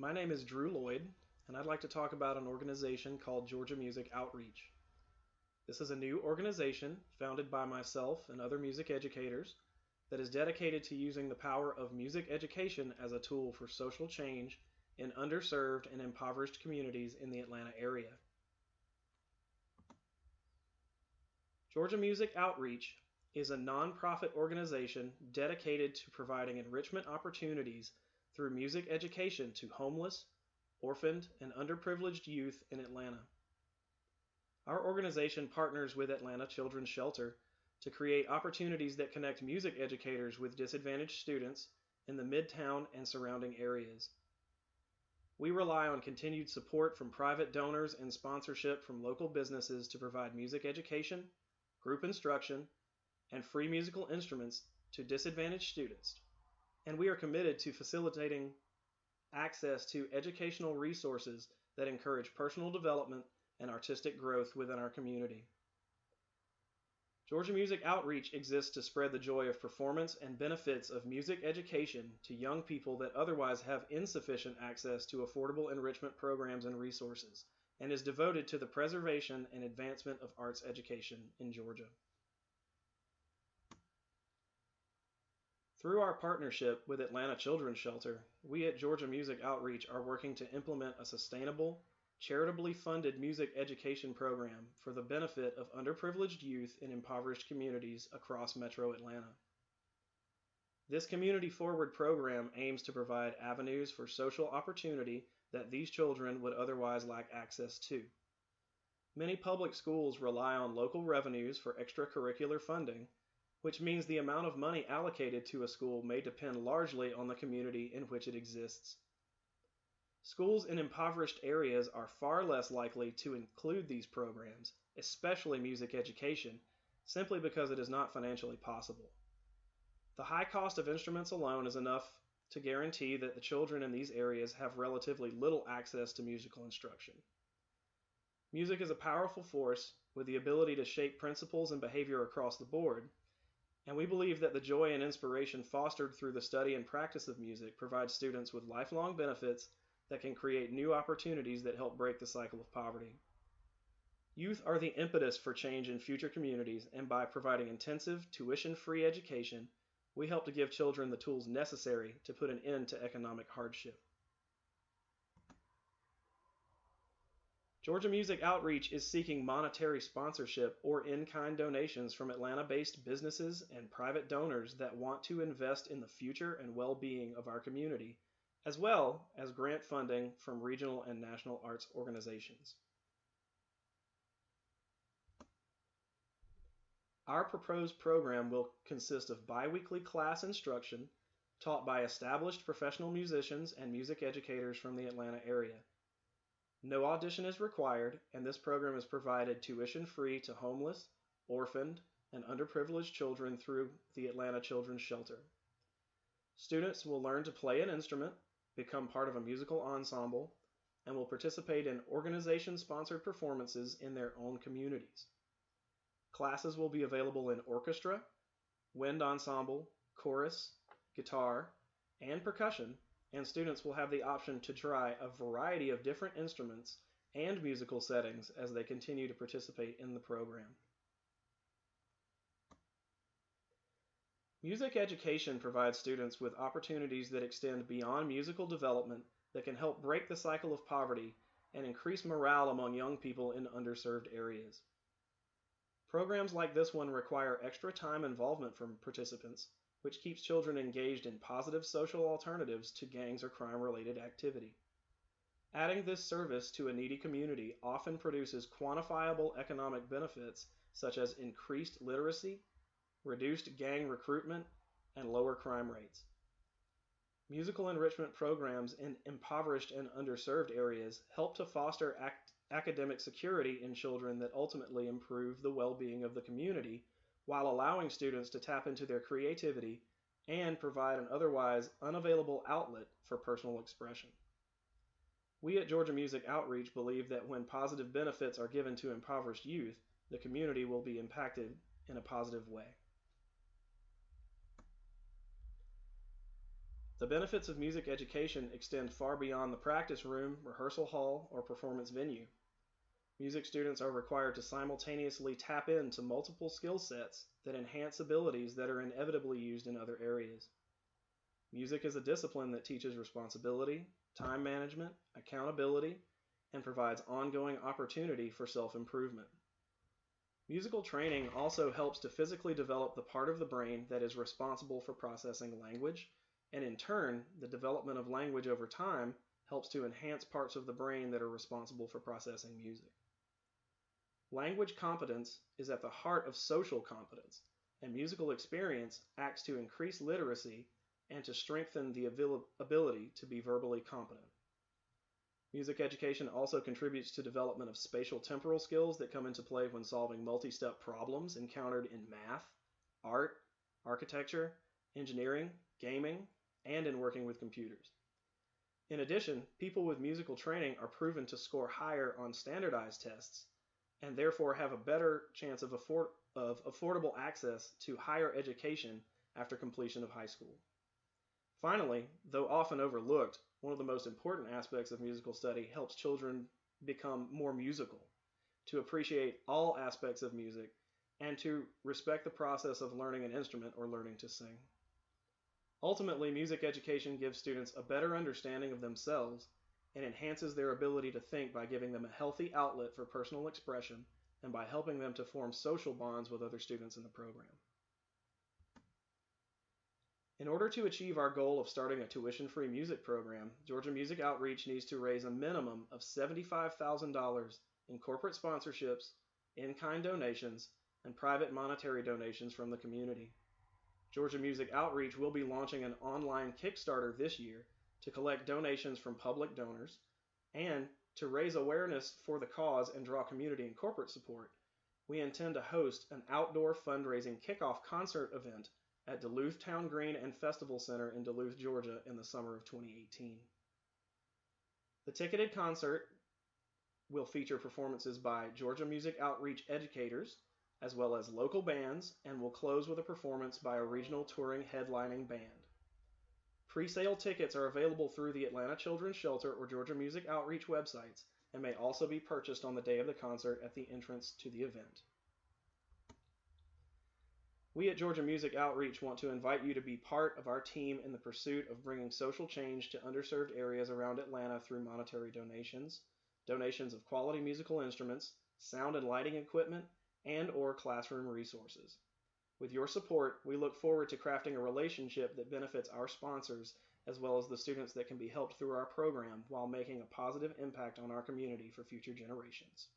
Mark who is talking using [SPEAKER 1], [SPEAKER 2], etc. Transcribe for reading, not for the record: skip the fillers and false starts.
[SPEAKER 1] My name is Drew Lloyd, and I'd like to talk about an organization called Georgia Music Outreach. This is a new organization founded by myself and other music educators that is dedicated to using the power of music education as a tool for social change in underserved and impoverished communities in the Atlanta area. Georgia Music Outreach is a nonprofit organization dedicated to providing enrichment opportunities through music education to homeless, orphaned, and underprivileged youth in Atlanta. Our organization partners with Atlanta Children's Shelter to create opportunities that connect music educators with disadvantaged students in the Midtown and surrounding areas. We rely on continued support from private donors and sponsorship from local businesses to provide music education, group instruction, and free musical instruments to disadvantaged students, and we are committed to facilitating access to educational resources that encourage personal development and artistic growth within our community. Georgia Music Outreach exists to spread the joy of performance and benefits of music education to young people that otherwise have insufficient access to affordable enrichment programs and resources, and is devoted to the preservation and advancement of arts education in Georgia. Through our partnership with Atlanta Children's Shelter, we at Georgia Music Outreach are working to implement a sustainable, charitably funded music education program for the benefit of underprivileged youth in impoverished communities across Metro Atlanta. This community-forward program aims to provide avenues for social opportunity that these children would otherwise lack access to. Many public schools rely on local revenues for extracurricular funding, which means the amount of money allocated to a school may depend largely on the community in which it exists. Schools in impoverished areas are far less likely to include these programs, especially music education, simply because it is not financially possible. The high cost of instruments alone is enough to guarantee that the children in these areas have relatively little access to musical instruction. Music is a powerful force with the ability to shape principles and behavior across the board, and we believe that the joy and inspiration fostered through the study and practice of music provides students with lifelong benefits that can create new opportunities that help break the cycle of poverty. Youth are the impetus for change in future communities, and by providing intensive, tuition-free education, we help to give children the tools necessary to put an end to economic hardship. Georgia Music Outreach is seeking monetary sponsorship or in-kind donations from Atlanta-based businesses and private donors that want to invest in the future and well-being of our community, as well as grant funding from regional and national arts organizations. Our proposed program will consist of bi-weekly class instruction taught by established professional musicians and music educators from the Atlanta area. No audition is required, and this program is provided tuition-free to homeless, orphaned, and underprivileged children through the Atlanta Children's Shelter. Students will learn to play an instrument, become part of a musical ensemble, and will participate in organization-sponsored performances in their own communities. Classes will be available in orchestra, wind ensemble, chorus, guitar, and percussion, and students will have the option to try a variety of different instruments and musical settings as they continue to participate in the program. Music education provides students with opportunities that extend beyond musical development that can help break the cycle of poverty and increase morale among young people in underserved areas. Programs like this one require extra time involvement from participants, which keeps children engaged in positive social alternatives to gangs or crime-related activity. Adding this service to a needy community often produces quantifiable economic benefits such as increased literacy, reduced gang recruitment, and lower crime rates. Musical enrichment programs in impoverished and underserved areas help to foster academic security in children that ultimately improve the well-being of the community, while allowing students to tap into their creativity and provide an otherwise unavailable outlet for personal expression. We at Georgia Music Outreach believe that when positive benefits are given to impoverished youth, the community will be impacted in a positive way. The benefits of music education extend far beyond the practice room, rehearsal hall, or performance venue. Music students are required to simultaneously tap into multiple skill sets that enhance abilities that are inevitably used in other areas. Music is a discipline that teaches responsibility, time management, accountability, and provides ongoing opportunity for self-improvement. Musical training also helps to physically develop the part of the brain that is responsible for processing language, and in turn, the development of language over time helps to enhance parts of the brain that are responsible for processing music. Language competence is at the heart of social competence, and musical experience acts to increase literacy and to strengthen the ability to be verbally competent. Music education also contributes to development of spatial temporal skills that come into play when solving multi-step problems encountered in math, art, architecture, engineering, gaming, and in working with computers. In addition, people with musical training are proven to score higher on standardized tests and therefore have a better chance of affordable access to higher education after completion of high school. Finally, though often overlooked, one of the most important aspects of musical study helps children become more musical, to appreciate all aspects of music, and to respect the process of learning an instrument or learning to sing. Ultimately, music education gives students a better understanding of themselves and enhances their ability to think by giving them a healthy outlet for personal expression and by helping them to form social bonds with other students in the program. In order to achieve our goal of starting a tuition-free music program, Georgia Music Outreach needs to raise a minimum of $75,000 in corporate sponsorships, in-kind donations, and private monetary donations from the community. Georgia Music Outreach will be launching an online Kickstarter this year to collect donations from public donors, and to raise awareness for the cause and draw community and corporate support, we intend to host an outdoor fundraising kickoff concert event at Duluth Town Green and Festival Center in Duluth, Georgia in the summer of 2018. The ticketed concert will feature performances by Georgia Music Outreach educators, as well as local bands, and will close with a performance by a regional touring headlining band. Pre-sale tickets are available through the Atlanta Children's Shelter or Georgia Music Outreach websites and may also be purchased on the day of the concert at the entrance to the event. We at Georgia Music Outreach want to invite you to be part of our team in the pursuit of bringing social change to underserved areas around Atlanta through monetary donations, donations of quality musical instruments, sound and lighting equipment, and/or classroom resources. With your support, we look forward to crafting a relationship that benefits our sponsors as well as the students that can be helped through our program while making a positive impact on our community for future generations.